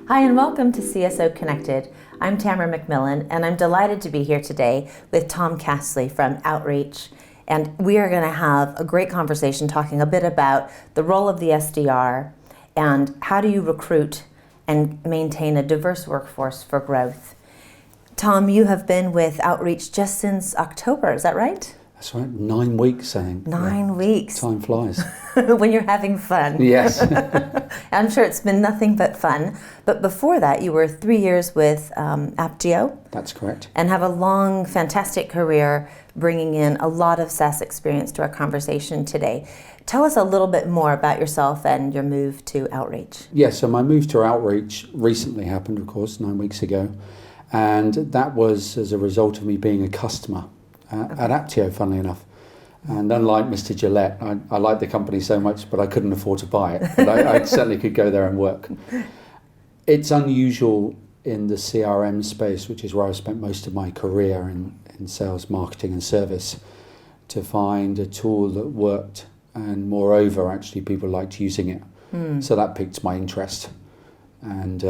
Hi and welcome to CSO Connected. I'm Tamara McMillan and I'm delighted to be here today with Tom Castley from Outreach. And we are going to have a great conversation talking a bit about the role of the SDR and how do you recruit and maintain a diverse workforce for growth. Tom, you have been with Outreach just since October, is that right? That's right, 9 weeks, I think. 9 weeks. Time flies. When you're having fun. Yes. I'm sure it's been nothing but fun. But before that, you were 3 years with Apptio. That's correct. And have a long, fantastic career bringing in a lot of SaaS experience to our conversation today. Tell us a little bit more about yourself and your move to Outreach. Yes, so my move to Outreach recently happened, of course, 9 weeks ago. And that was as a result of me being a customer at Apptio, funnily enough. And unlike Mr. Gillette, I liked the company so much, but I couldn't afford to buy it. But I certainly could go there and work. It's unusual in the CRM space, which is where I've spent most of my career in sales, marketing and service, to find a tool that worked. And moreover, actually, people liked using it. So that piqued my interest. And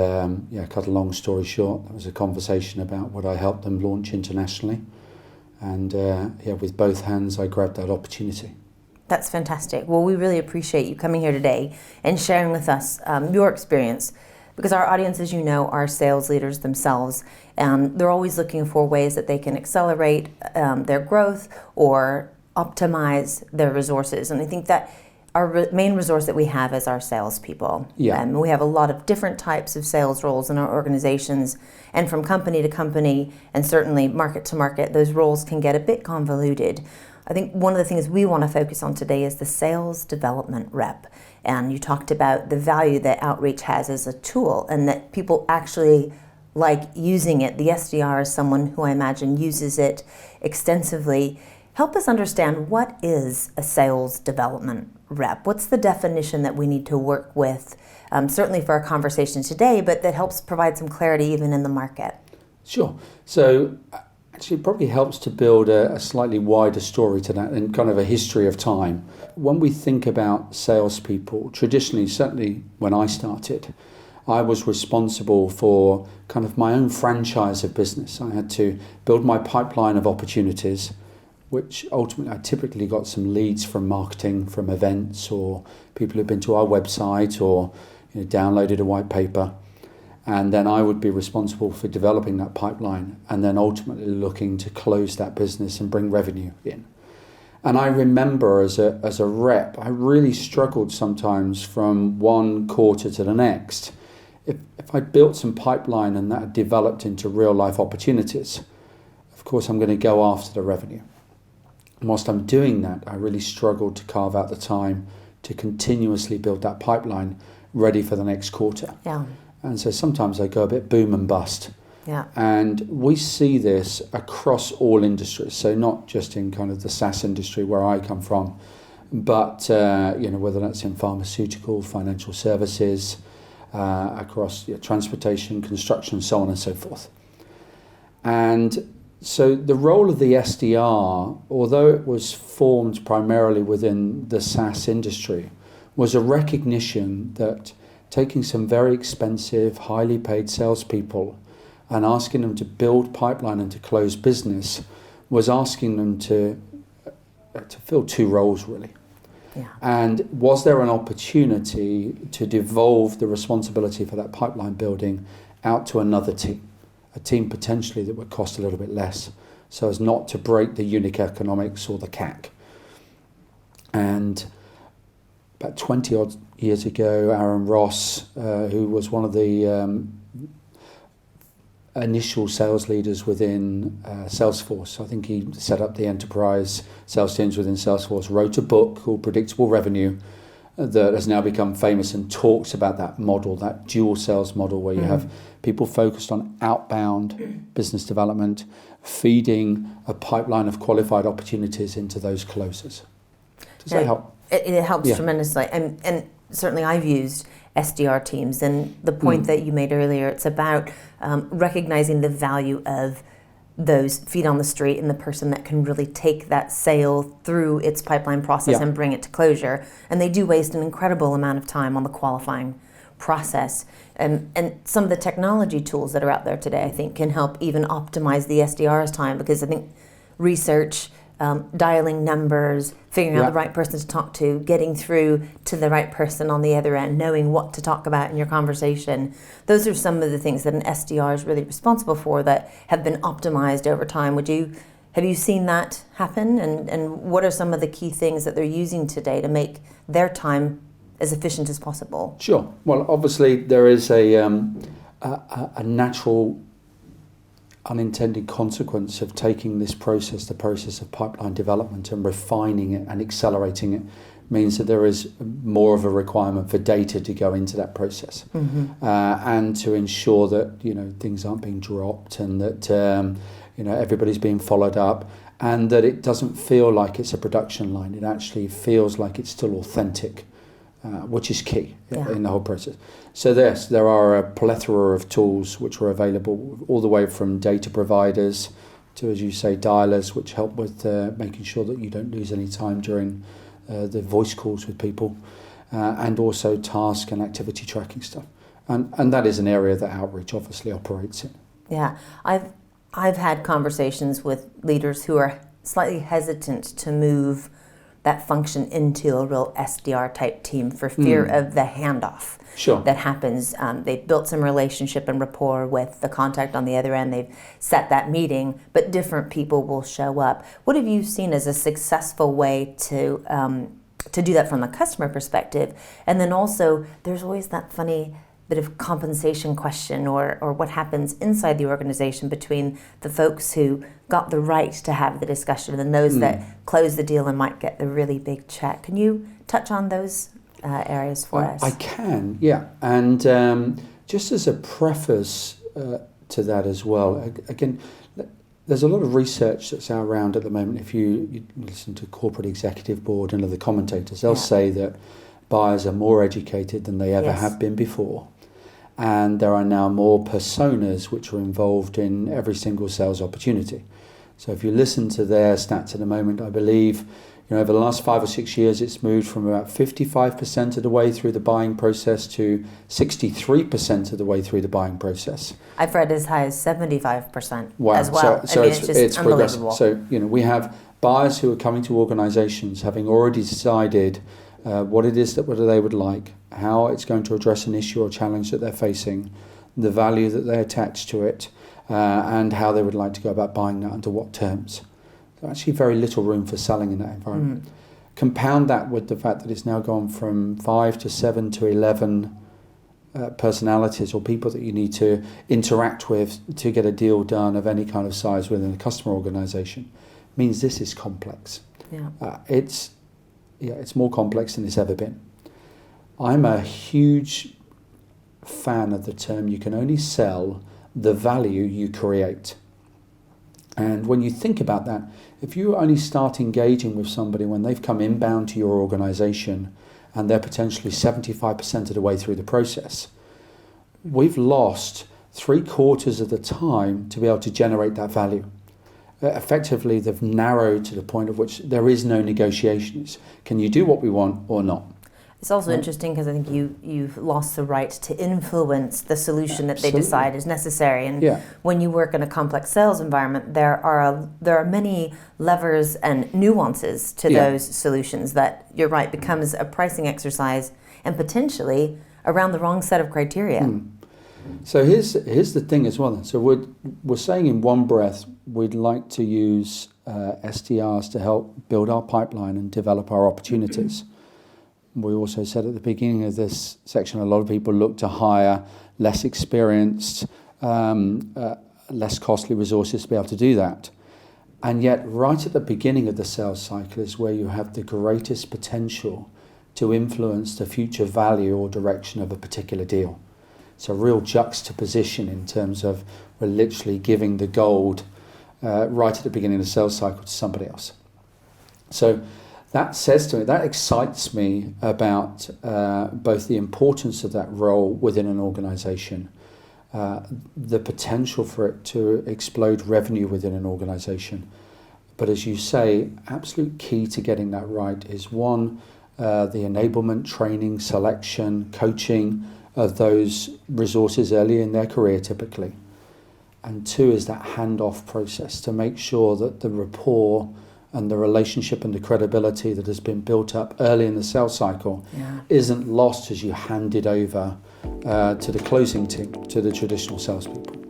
cut a long story short, that was a conversation about what I helped them launch internationally. And with both hands, I grabbed that opportunity. That's fantastic. Well, we really appreciate you coming here today and sharing with us your experience, because our audience, as you know, are sales leaders themselves, and they're always looking for ways that they can accelerate their growth or optimize their resources. And I think that our main resource that we have is our salespeople. Yeah. We have a lot of different types of sales roles in our organizations, and from company to company, and certainly market to market, those roles can get a bit convoluted. I think one of the things we want to focus on today is the sales development rep. And you talked about the value that Outreach has as a tool, and that people actually like using it. The SDR is someone who I imagine uses it extensively. Help us understand, what is a sales development rep? What's the definition that we need to work with, certainly for our conversation today, but that helps provide some clarity even in the market? Sure. So actually it probably helps to build a slightly wider story to that and kind of a history of time. When we think about salespeople, traditionally, certainly when I started, I was responsible for kind of my own franchise of business. I had to build my pipeline of opportunities, which ultimately I typically got some leads from marketing, from events, or people who've been to our website or downloaded a white paper. And then I would be responsible for developing that pipeline and then ultimately looking to close that business and bring revenue in. And I remember as a rep, I really struggled sometimes from one quarter to the next. If I built some pipeline and that had developed into real life opportunities, of course I'm going to go after the revenue. And whilst I'm doing that, I really struggled to carve out the time to continuously build that pipeline ready for the next quarter. Yeah. And so sometimes I go a bit boom and bust. Yeah. And we see this across all industries. So not just in kind of the SaaS industry where I come from, but whether that's in pharmaceutical, financial services, across transportation, construction, so on and so forth. And so the role of the SDR, although it was formed primarily within the SaaS industry, was a recognition that taking some very expensive, highly paid salespeople and asking them to build pipeline and to close business was asking them to fill two roles, really. Yeah. And was there an opportunity to devolve the responsibility for that pipeline building out to another team? A team potentially that would cost a little bit less, so as not to break the unit economics or the CAC. And about 20 odd years ago, Aaron Ross, who was one of the initial sales leaders within Salesforce, I think he set up the enterprise sales teams within Salesforce, wrote a book called Predictable Revenue that has now become famous and talks about that model, that dual sales model where you have people focused on outbound business development, feeding a pipeline of qualified opportunities into those closers. Does that help? It helps tremendously. And certainly I've used SDR teams, and the point that you made earlier, it's about recognizing the value of those feet on the street and the person that can really take that sale through its pipeline process and bring it to closure. And they do waste an incredible amount of time on the qualifying process. And some of the technology tools that are out there today, I think, can help even optimize the SDR's time, because I think research, dialing numbers, figuring out the right person to talk to, getting through to the right person on the other end, knowing what to talk about in your conversation. Those are some of the things that an SDR is really responsible for that have been optimized over time. Have you seen that happen? And what are some of the key things that they're using today to make their time as efficient as possible? Sure. Well, obviously there is a natural unintended consequence of taking this process, the process of pipeline development, and refining it and accelerating it, means that there is more of a requirement for data to go into that process, and to ensure that things aren't being dropped, and that everybody's being followed up, and that it doesn't feel like it's a production line. It actually feels like it's still authentic, which is key in the whole process. So yes, there are a plethora of tools which are available, all the way from data providers to, as you say, dialers, which help with making sure that you don't lose any time during the voice calls with people, and also task and activity tracking stuff. And that is an area that outreach obviously operates in. Yeah, I've had conversations with leaders who are slightly hesitant to move that function into a real SDR type team for fear of the handoff that happens. They've built some relationship and rapport with the contact on the other end. They've set that meeting, but different people will show up. What have you seen as a successful way to do that from the customer perspective? And then also, there's always that funny bit of compensation question or what happens inside the organization between the folks who got the right to have the discussion and those that close the deal and might get the really big check. Can you touch on those areas for us? I can, yeah. And just as a preface to that as well, again, there's a lot of research that's around at the moment. If you listen to corporate executive board and other commentators, they'll say that buyers are more educated than they ever have been before. And there are now more personas which are involved in every single sales opportunity. So if you listen to their stats at the moment, I believe over the last 5 or 6 years, it's moved from about 55% of the way through the buying process to 63% of the way through the buying process. I've read as high as 75% wow. as well. So it's just unbelievable. So we have buyers who are coming to organizations having already decided what it is that they would like, how it's going to address an issue or challenge that they're facing, the value that they attach to it, and how they would like to go about buying that, under what terms. So actually very little room for selling in that environment. Compound that with the fact that it's now gone from 5 to 7 to 11 personalities or people that you need to interact with to get a deal done of any kind of size within a customer organization, means this is complex. It's more complex than it's ever been. I'm a huge fan of the term, you can only sell the value you create. And when you think about that, if you only start engaging with somebody when they've come inbound to your organization and they're potentially 75% of the way through the process, we've lost 3/4 of the time to be able to generate that value. Effectively, they've narrowed to the point of which there is no negotiations. Can you do what we want or not? It's also interesting because I think you've lost the right to influence the solution that they decide is necessary. And when you work in a complex sales environment, there are many levers and nuances to those solutions that, you're right, becomes a pricing exercise and potentially around the wrong set of criteria. So here's the thing as well. So we're saying in one breath, we'd like to use SDRs to help build our pipeline and develop our opportunities. We also said at the beginning of this section, a lot of people look to hire less experienced, less costly resources to be able to do that. And yet right at the beginning of the sales cycle is where you have the greatest potential to influence the future value or direction of a particular deal. It's a real juxtaposition in terms of we're literally giving the gold right at the beginning of the sales cycle to somebody else. So that says to me, that excites me about both the importance of that role within an organization, the potential for it to explode revenue within an organization. But as you say, absolute key to getting that right is one, the enablement, training, selection, coaching of those resources early in their career typically. And two is that handoff process to make sure that the rapport and the relationship and the credibility that has been built up early in the sales cycle isn't lost as you hand it over to the closing team, to the traditional salespeople.